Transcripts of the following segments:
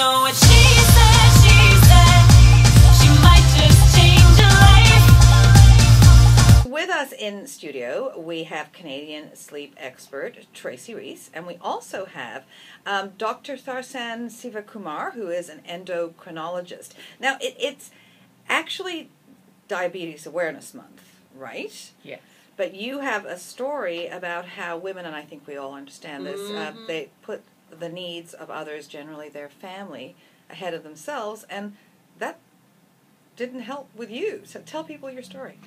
know what she said, she might just change your life. With us in studio, we have Canadian sleep expert Tracey Ruiz, and we also have Dr. Tharsan Sivakumar, who is an endocrinologist. Now, it's actually Diabetes Awareness Month, right? Yes. But you have a story about how women, and I think we all understand this, they put the needs of others, generally their family, ahead of themselves, and that didn't help with you. So tell people your story.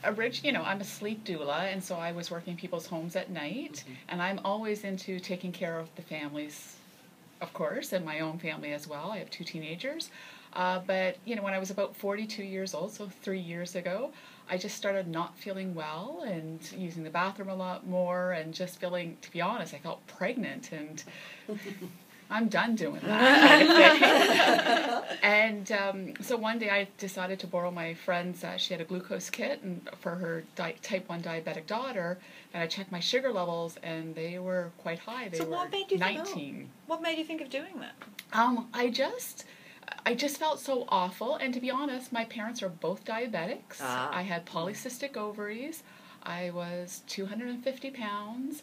Originally, I'm a sleep doula, and so I was working in people's homes at night, and I'm always into taking care of the families, of course, and my own family as well. I have 2 teenagers. But, when I was about 42 years old, so 3 years ago, I just started not feeling well and using the bathroom a lot more and just feeling, to be honest, I felt pregnant, and I'm done doing that kind of thing. And so one day I decided to borrow my friend's, she had a glucose kit and for her type 1 diabetic daughter, and I checked my sugar levels, and they were quite high. They were 19. What made you think of doing that? I just felt so awful, and to be honest, my parents are both diabetics. I had polycystic ovaries. I was 250 pounds.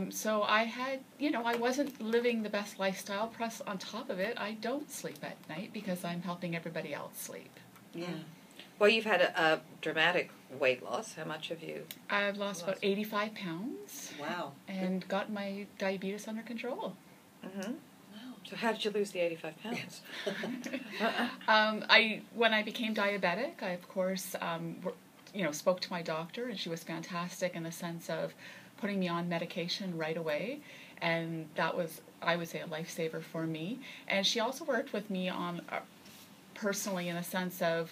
So I had, I wasn't living the best lifestyle. Plus, on top of it, I don't sleep at night because I'm helping everybody else sleep. Yeah. Well, you've had a dramatic weight loss. How much have you? I've lost about 85 pounds. Wow. And got my diabetes under control. Mm-hmm. So how did you lose the 85 pounds? When I became diabetic, I, of course, spoke to my doctor, and she was fantastic in the sense of putting me on medication right away, and that was, I would say, a lifesaver for me. And she also worked with me on, personally, in the sense of,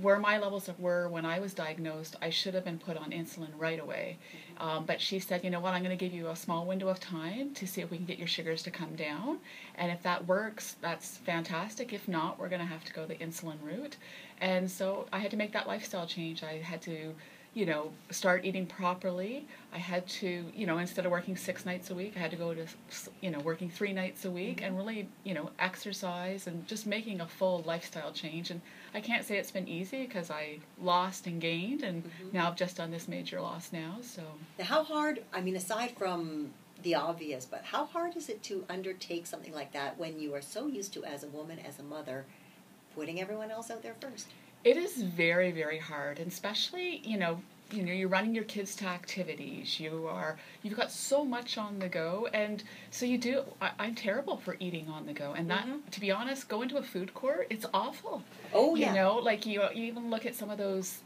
where my levels were when I was diagnosed, I should have been put on insulin right away. But she said, I'm going to give you a small window of time to see if we can get your sugars to come down. And if that works, that's fantastic. If not, we're going to have to go the insulin route. And so I had to make that lifestyle change. I had to, start eating properly. I had to, instead of working 6 nights a week, I had to go to, working 3 nights a week, and really, exercise and just making a full lifestyle change. And I can't say it's been easy because I lost and gained, and now I've just done this major loss now. So now, how hard, aside from the obvious, but how hard is it to undertake something like that when you are so used to, as a woman, as a mother, putting everyone else out there first? It is very, very hard, and especially, you're running your kids to activities. You've got so much on the go, and so I'm terrible for eating on the go, and that, to be honest, going to a food court, it's awful. Oh, yeah. You even look at some of those,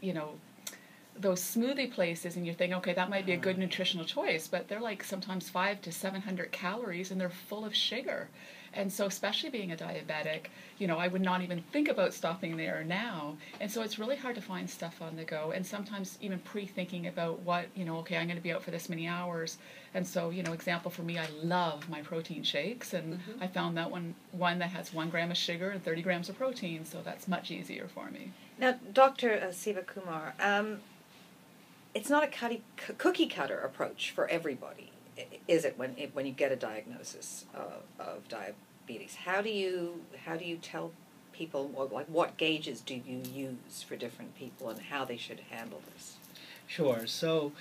those smoothie places, and you think, okay, that might be a good nutritional choice, but they're like sometimes 500 to 700 calories, and they're full of sugar. And so, especially being a diabetic, I would not even think about stopping there now. And so it's really hard to find stuff on the go, and sometimes even pre-thinking about what, okay, I'm going to be out for this many hours. And so, example for me, I love my protein shakes, and I found that one that has 1 gram of sugar and 30 grams of protein, so that's much easier for me. Now, Dr. Sivakumar, it's not a cookie cutter approach for everybody, is it, when you get a diagnosis of diabetes? How do you tell people, what gauges do you use for different people and how they should handle this? Sure. So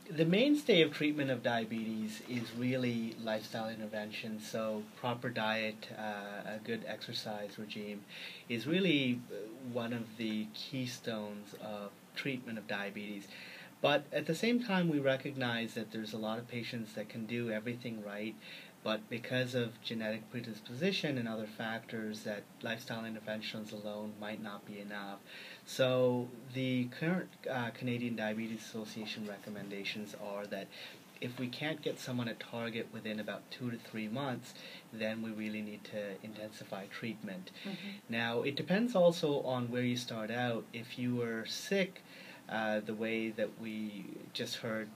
the mainstay of treatment of diabetes is really lifestyle intervention. So proper diet, a good exercise regime is really one of the keystones of treatment of diabetes. But at the same time, we recognize that there's a lot of patients that can do everything right, but because of genetic predisposition and other factors, that lifestyle interventions alone might not be enough. So the current Canadian Diabetes Association recommendations are that if we can't get someone at target within about 2 to 3 months, then we really need to intensify treatment. Now, it depends also on where you start out. If you were sick, the way that we just heard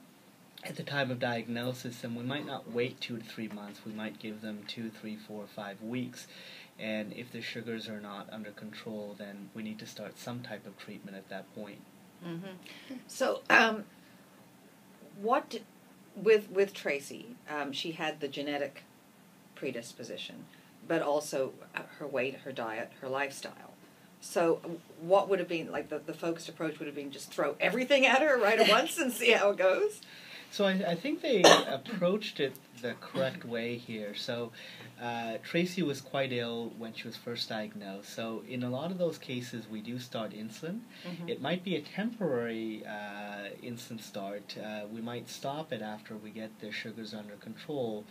at the time of diagnosis, then we might not wait 2 to 3 months. We might give them 2, 3, 4, 5 weeks. And if the sugars are not under control, then we need to start some type of treatment at that point. So, with Tracey, she had the genetic predisposition. but also her weight, her diet, her lifestyle. So what would have been, like the focused approach would have been just throw everything at her right at once and see how it goes? So I think they approached it the correct way here. So Tracey was quite ill when she was first diagnosed. So in a lot of those cases, we do start insulin. Mm-hmm. It might be a temporary insulin start. We might stop it after we get their sugars under control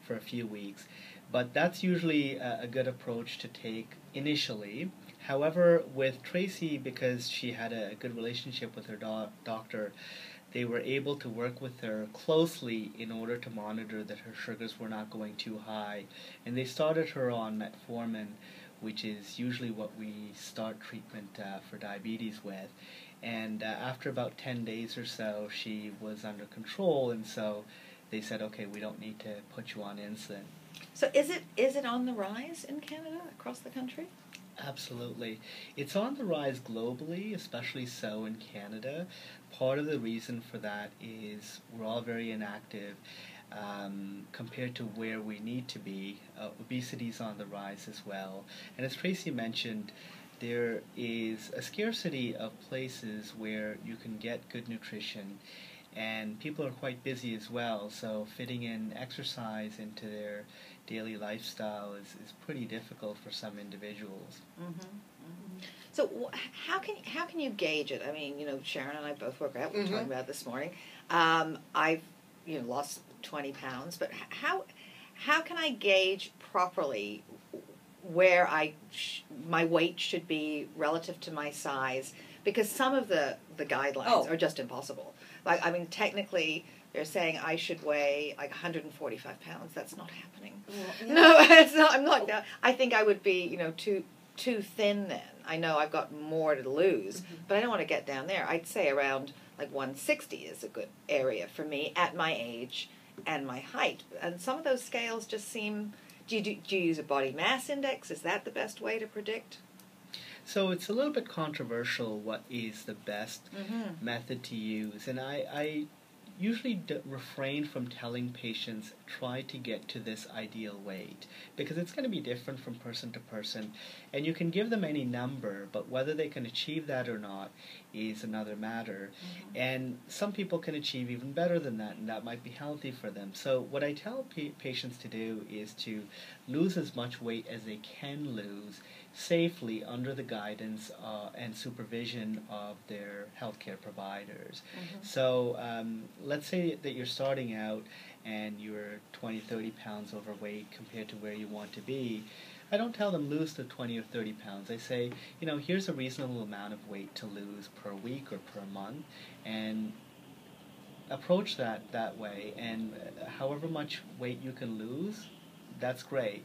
for a few weeks. But that's usually a good approach to take initially. However, with Tracey, because she had a good relationship with her doctor, they were able to work with her closely in order to monitor that her sugars were not going too high. And they started her on metformin, which is usually what we start treatment for diabetes with. And after about 10 days or so, she was under control, and so they said, okay, we don't need to put you on insulin. So is it on the rise in Canada, across the country? Absolutely. It's on the rise globally, especially so in Canada. Part of the reason for that is we're all very inactive compared to where we need to be. Obesity's on the rise as well. And as Tracey mentioned, there is a scarcity of places where you can get good nutrition, and people are quite busy as well, so fitting in exercise into their daily lifestyle is pretty difficult for some individuals. Mm-hmm. Mm-hmm. So how can you gauge it? I mean, Sharon and I both work out. We were talking about it this morning. I've lost 20 pounds, but how can I gauge properly where my weight should be relative to my size? Because some of the guidelines are just impossible. Like, I mean, technically, they're saying I should weigh like 145 pounds. That's not happening. Yeah. No, it's not. I'm not. I think I would be, too thin then. I know I've got more to lose, but I don't want to get down there. I'd say around like 160 is a good area for me at my age and my height. And some of those scales just seem. Do you use a body mass index? Is that the best way to predict? So it's a little bit controversial what is the best method to use, and I usually refrain from telling patients try to get to this ideal weight, because it's going to be different from person to person, and you can give them any number, but whether they can achieve that or not is another matter. And some people can achieve even better than that, and that might be healthy for them. So what I tell patients to do is to lose as much weight as they can lose safely under the guidance and supervision of their healthcare providers. So let's say that you're starting out and you're 20, 30 pounds overweight compared to where you want to be. I don't tell them lose the 20 or 30 pounds. I say, here's a reasonable amount of weight to lose per week or per month, and approach that way. And however much weight you can lose, that's great.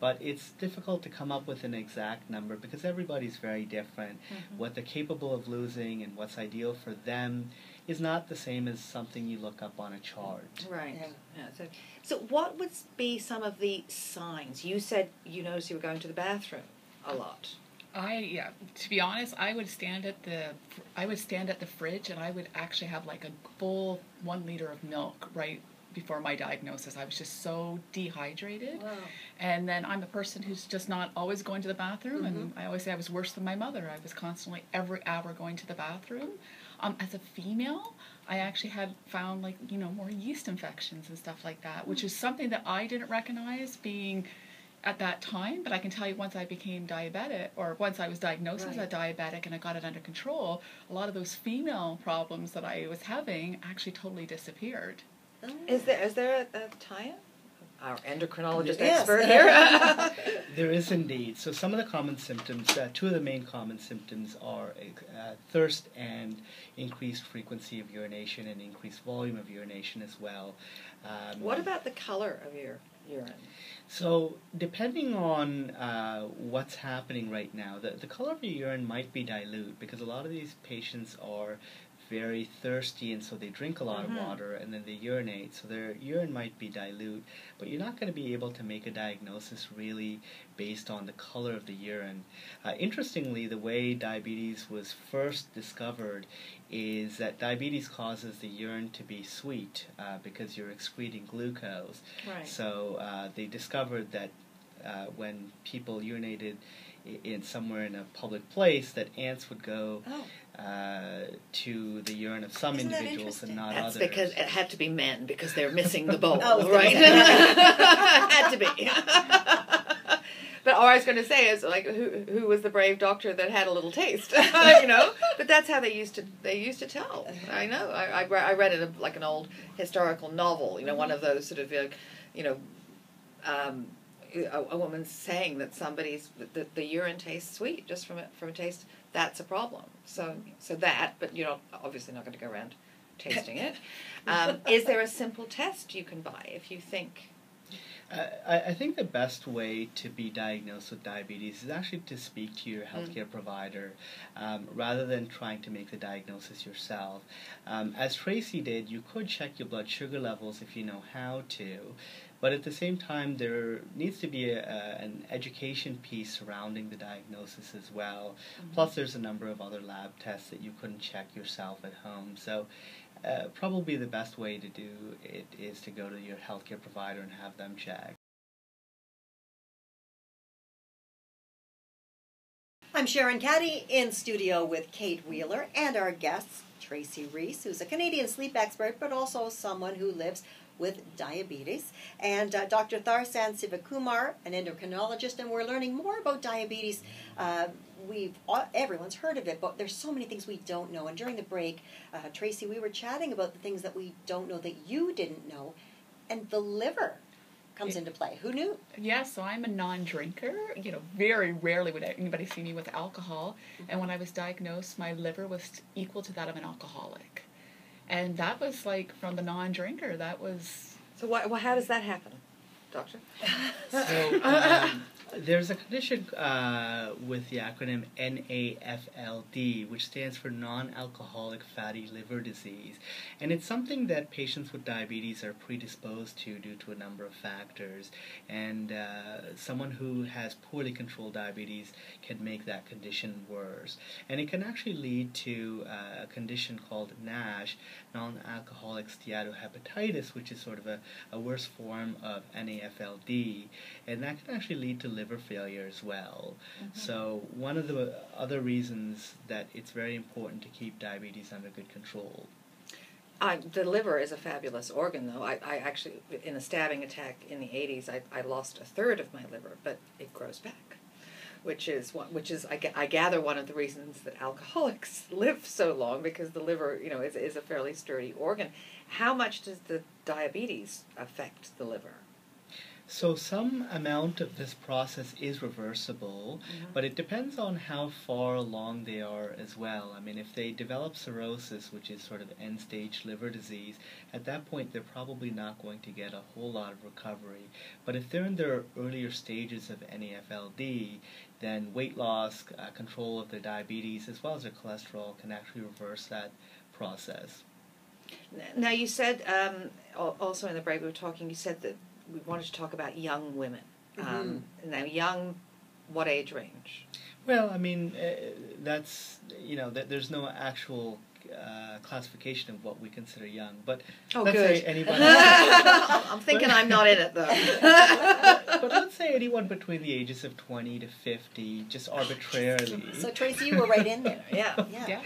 But it's difficult to come up with an exact number because everybody's very different. What they're capable of losing and what's ideal for them is not the same as something you look up on a chart. Right. Yeah. So what would be some of the signs? You said you noticed you were going to the bathroom a lot. To be honest, I would stand at the fridge and I would actually have like a full 1 liter of milk right before my diagnosis. I was just so dehydrated. Wow. And then I'm a person who's just not always going to the bathroom, and I always say I was worse than my mother. I was constantly every hour going to the bathroom. As a female, I actually had found more yeast infections and stuff like that, which is something that I didn't recognize being at that time, but I can tell you once I became diabetic, or once I was diagnosed as a diabetic and I got it under control, a lot of those female problems that I was having actually totally disappeared. Is there a tie-in? Our endocrinologist expert here. There is indeed. So some of the common symptoms, two of the main common symptoms are thirst and increased frequency of urination and increased volume of urination as well. What about the color of your urine? So depending on what's happening right now, the color of your urine might be dilute because a lot of these patients are very thirsty, and so they drink a lot of water and then they urinate, so their urine might be dilute, but you're not going to be able to make a diagnosis really based on the color of the urine. Interestingly, the way diabetes was first discovered is that diabetes causes the urine to be sweet because you're excreting glucose. Right. So they discovered that when people urinated in somewhere in a public place, that ants would go to the urine of some Isn't that individuals and not That's others. because it had to be men because they're missing the bowl, Oh, right? Had to be. But all I was going to say is, like, who was the brave doctor that had a little taste, you know? But that's how they used to tell. I know. I read it like an old historical novel, you know, one of those sort of, you know, a woman saying that the urine tastes sweet just from a taste. That's a problem. So that, but you're obviously not going to go around tasting it. Is there a simple test you can buy if you think? I think the best way to be diagnosed with diabetes is actually to speak to your healthcare provider rather than trying to make the diagnosis yourself. As Tracey did, you could check your blood sugar levels if you know how to, but at the same time there needs to be an education piece surrounding the diagnosis as well. Plus there's a number of other lab tests that you couldn't check yourself at home. So probably the best way to do it is to go to your healthcare provider and have them check. I'm Sharon Caddy in studio with Kate Wheeler and our guests, Tracey Ruiz, who's a Canadian sleep expert, but also someone who lives with diabetes, and Dr. Tharsan Sivakumar, an endocrinologist, and we're learning more about diabetes. Everyone's heard of it, but there's so many things we don't know. And during the break, Tracey, we were chatting about the things that we don't know that you didn't know, and the liver comes into play. Who knew? Yeah, so I'm a non-drinker. You know, very rarely would anybody see me with alcohol. And when I was diagnosed, my liver was equal to that of an alcoholic. And that was like, from the non-drinker, that was... So how does that happen, doctor? So there's a condition with the acronym NAFLD, which stands for non-alcoholic fatty liver disease. And it's something that patients with diabetes are predisposed to due to a number of factors. And someone who has poorly controlled diabetes can make that condition worse. And it can actually lead to a condition called NASH, non-alcoholic steatohepatitis, which is sort of a worse form of NAFLD. And that can actually lead to liver failure as well. So one of the other reasons that it's very important to keep diabetes under good control. The liver is a fabulous organ, though. I actually, in a stabbing attack in the 80s, I lost a third of my liver, but it grows back, which is I gather one of the reasons that alcoholics live so long, because the liver, you know, is a fairly sturdy organ. How much does the diabetes affect the liver? So some amount of this process is reversible, but it depends on how far along they are as well. I mean, if they develop cirrhosis, which is sort of end-stage liver disease, at that point they're probably not going to get a whole lot of recovery. But if they're in their earlier stages of NAFLD, then weight loss, control of their diabetes, as well as their cholesterol, can actually reverse that process. Now, you said, also in the break we were talking, you said that we wanted to talk about young women. Now, young, what age range? Well, I mean, that's, you know, there's no actual classification of what we consider young, but let's say anyone... I'm thinking I'm not in it, though. But let's say anyone between the ages of 20 to 50, just arbitrarily. So, Tracey, you were right in there. Yeah. Okay.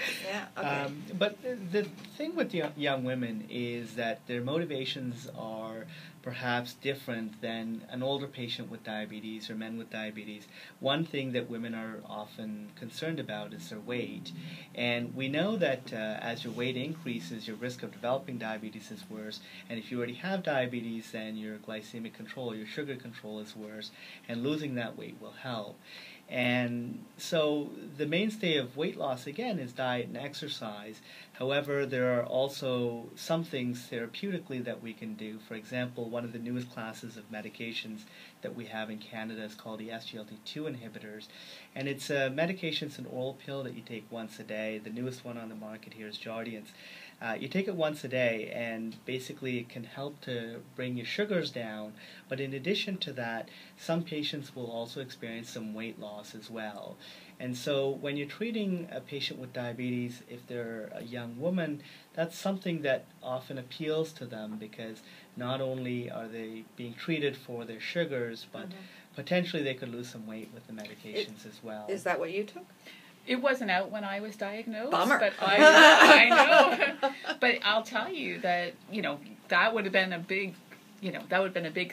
But the thing with young women is that their motivations are perhaps different than an older patient with diabetes or men with diabetes. One thing that women are often concerned about is their weight. And we know that as your weight increases, your risk of developing diabetes is worse. And if you already have diabetes, then your glycemic control, your sugar control is worse. And losing that weight will help. And so the mainstay of weight loss, again, is diet and exercise. However, there are also some things therapeutically that we can do. For example, one of the newest classes of medications that we have in Canada is called the SGLT2 inhibitors. And it's a medication, it's an oral pill that you take once a day. The newest one on the market here is Jardiance. You take it once a day, and basically it can help to bring your sugars down. But in addition to that, some patients will also experience some weight loss as well. And so when you're treating a patient with diabetes, if they're a young woman, that's something that often appeals to them, because not only are they being treated for their sugars, but potentially they could lose some weight with the medications as well. Is that what you took? It wasn't out when I was diagnosed. Bummer. But I know. But I'll tell you that, that would have been a big,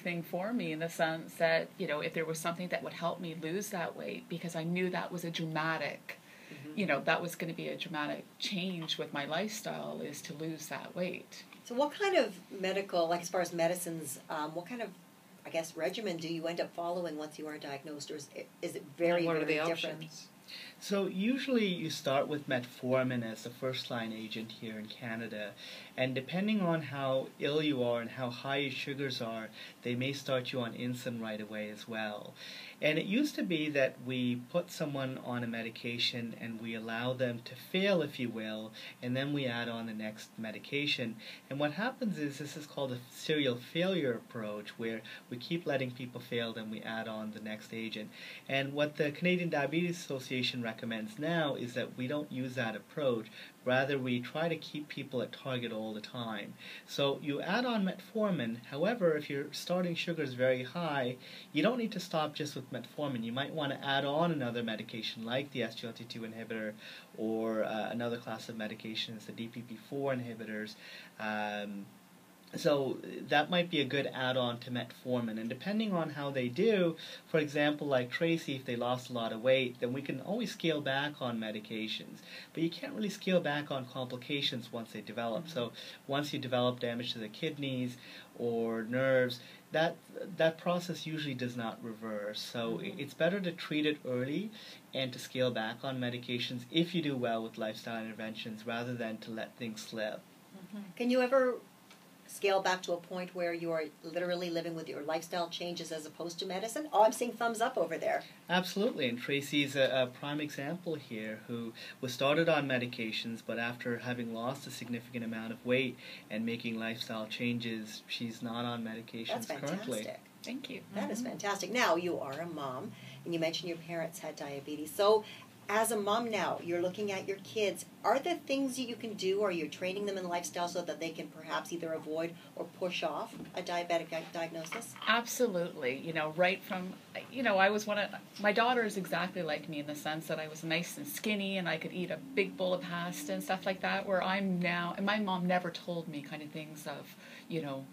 thing for me in the sense that, if there was something that would help me lose that weight, because I knew that was a dramatic, that was going to be a dramatic change with my lifestyle, is to lose that weight. So what kind of medical, like as far as medicines, what kind of, I guess, regimen do you end up following once you are diagnosed, or is it very, What are very the different? options? So usually you start with metformin as the first-line agent here in Canada, and depending on how ill you are and how high your sugars are, they may start you on insulin right away as well. And it used to be that we put someone on a medication and we allow them to fail, if you will, and then we add on the next medication. And what happens is this is called a serial failure approach, where we keep letting people fail, then we add on the next agent. And what the Canadian Diabetes Association recommends now is that we don't use that approach. Rather, we try to keep people at target all the time. So you add on metformin. However, if your starting sugar is very high, you don't need to stop just with metformin. You might want to add on another medication like the SGLT2 inhibitor, or another class of medications, the DPP4 inhibitors. So that might be a good add-on to metformin. And depending on how they do, for example, like Tracy, if they lost a lot of weight, then we can always scale back on medications. But you can't really scale back on complications once they develop. So once you develop damage to the kidneys or nerves, that process usually does not reverse. So it's better to treat it early and to scale back on medications if you do well with lifestyle interventions, rather than to let things slip. Can you ever scale back to a point where you are literally living with your lifestyle changes as opposed to medicine? Oh, I'm seeing thumbs up over there. Absolutely, and Tracy's a prime example here, who was started on medications, but after having lost a significant amount of weight and making lifestyle changes, she's not on medications That's currently. fantastic. Thank you. That is fantastic. Now, you are a mom, and you mentioned your parents had diabetes. So, as a mom now, you're looking at your kids. Are there things that you can do, or you're training them in lifestyle so that they can perhaps either avoid or push off a diabetic diagnosis? Absolutely. Right from, I was my daughter is exactly like me in the sense that I was nice and skinny and I could eat a big bowl of pasta and stuff like that, where I'm now, and my mom never told me kind of things of,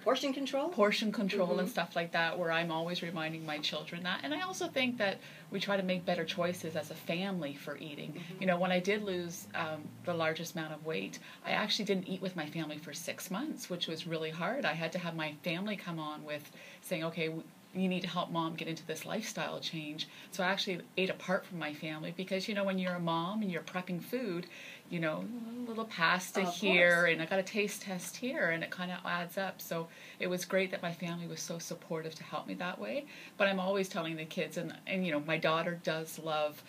Portion control? portion control and stuff like that, where I'm always reminding my children that. And I also think that we try to make better choices as a family for eating. When I did lose the largest amount of weight, I actually didn't eat with my family for 6 months, which was really hard. I had to have my family come on with saying, okay, you need to help mom get into this lifestyle change. So I actually ate apart from my family because, when you're a mom and you're prepping food, a little pasta here and I got a taste test here, and it kind of adds up. So it was great that my family was so supportive to help me that way. But I'm always telling the kids, and my daughter does love,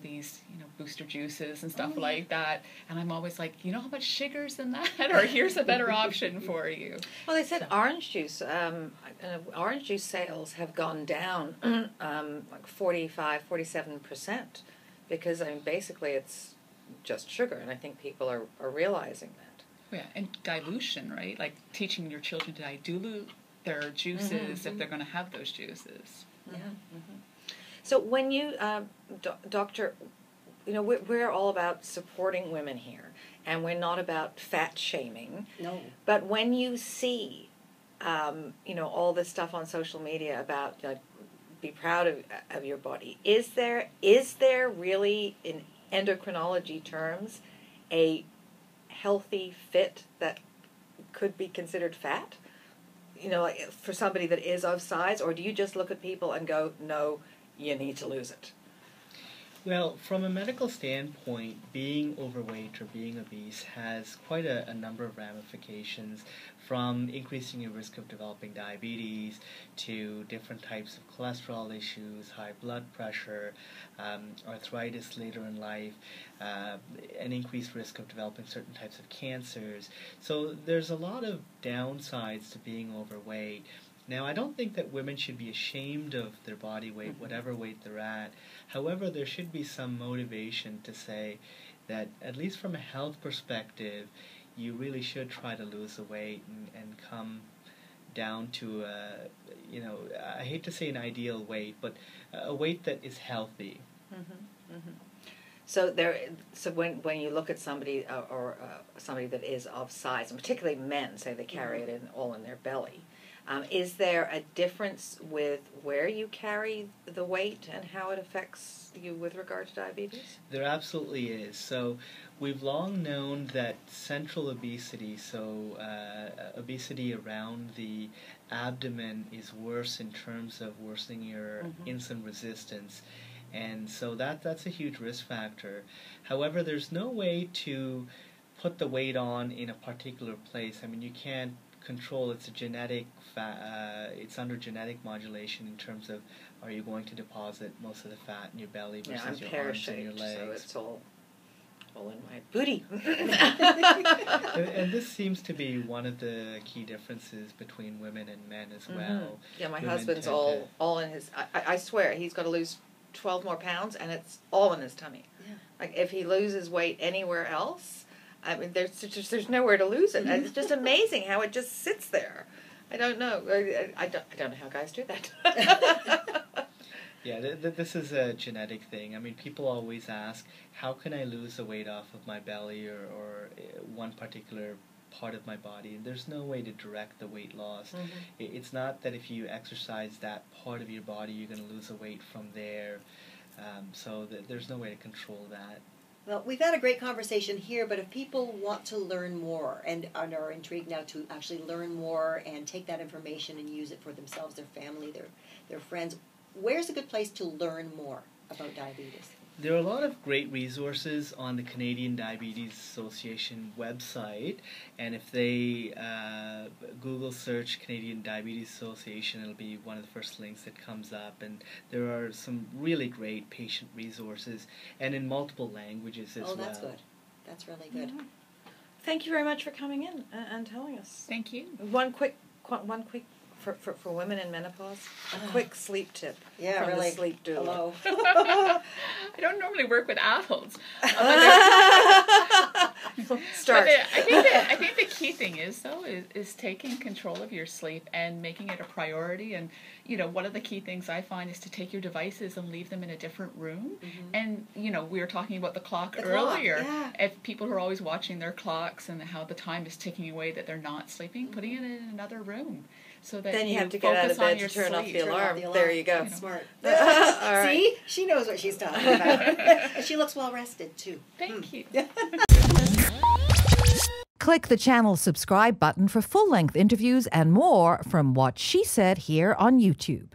these, booster juices and stuff like that. And I'm always like, how much sugar's in that? Or here's a better option for you. Well, they said orange juice sales have gone down like 45, 47%, because basically it's just sugar, and I think people are realizing that. Yeah, and dilution, right? Like teaching your children to dilute their juices if they're going to have those juices. Yeah. So when you, doctor, we're all about supporting women here, and we're not about fat shaming. No. But when you see, all this stuff on social media about be proud of your body, is there really, in endocrinology terms, a healthy fit that could be considered fat? Like for somebody that is of size, or do you just look at people and go, no, you need to lose it? Well, from a medical standpoint, being overweight or being obese has quite a number of ramifications, from increasing your risk of developing diabetes to different types of cholesterol issues, high blood pressure, arthritis later in life, an increased risk of developing certain types of cancers. So there's a lot of downsides to being overweight. Now, I don't think that women should be ashamed of their body weight, whatever weight they're at. However, there should be some motivation to say that, at least from a health perspective, you really should try to lose the weight and come down to I hate to say an ideal weight, but a weight that is healthy. So when you look at somebody or somebody that is of size, and particularly men, say they carry it all in their belly, is there a difference with where you carry the weight and how it affects you with regard to diabetes? There absolutely is. So we've long known that central obesity, so obesity around the abdomen, is worse in terms of worsening your insulin resistance. And so that's a huge risk factor. However, there's no way to put the weight on in a particular place. I mean, you can't control. It's a genetic. It's under genetic modulation in terms of, are you going to deposit most of the fat in your belly versus your arms and your legs? So it's all in my booty. And this seems to be one of the key differences between women and men as well. Yeah, my Women husband's tend all in his. I swear he's got to lose 12 more pounds, and it's all in his tummy. Yeah. Like if he loses weight anywhere else, I mean, there's nowhere to lose it. It's just amazing how it just sits there. I don't know. I don't know how guys do that. Yeah, this is a genetic thing. I mean, people always ask, how can I lose the weight off of my belly or one particular part of my body? And there's no way to direct the weight loss. It's not that if you exercise that part of your body, you're going to lose the weight from there. So there's no way to control that. Well, we've had a great conversation here, but if people want to learn more and are intrigued now to actually learn more and take that information and use it for themselves, their family, their friends, where's a good place to learn more about diabetes? There are a lot of great resources on the Canadian Diabetes Association website, and if they Google search Canadian Diabetes Association, it'll be one of the first links that comes up, and there are some really great patient resources, and in multiple languages as well. Oh, that's good. That's really good. Thank you very much for coming in and telling us. Thank you. One quick for women in menopause, a quick sleep tip Yeah, from really. the sleep doula. Hello. I don't normally work with adults. Start. I think the key thing is taking control of your sleep and making it a priority. And one of the key things I find is to take your devices and leave them in a different room. And we were talking about the clock earlier. Yeah. If people are always watching their clocks and how the time is ticking away, that they're not sleeping, putting it in another room. So that Then you have to get out of focus on bed to your turn off sleep. the alarm. There you go. Smart. All right. See? She knows what she's talking about. And she looks well rested, too. Thank you. Click the channel subscribe button for full-length interviews and more from What She Said here on YouTube.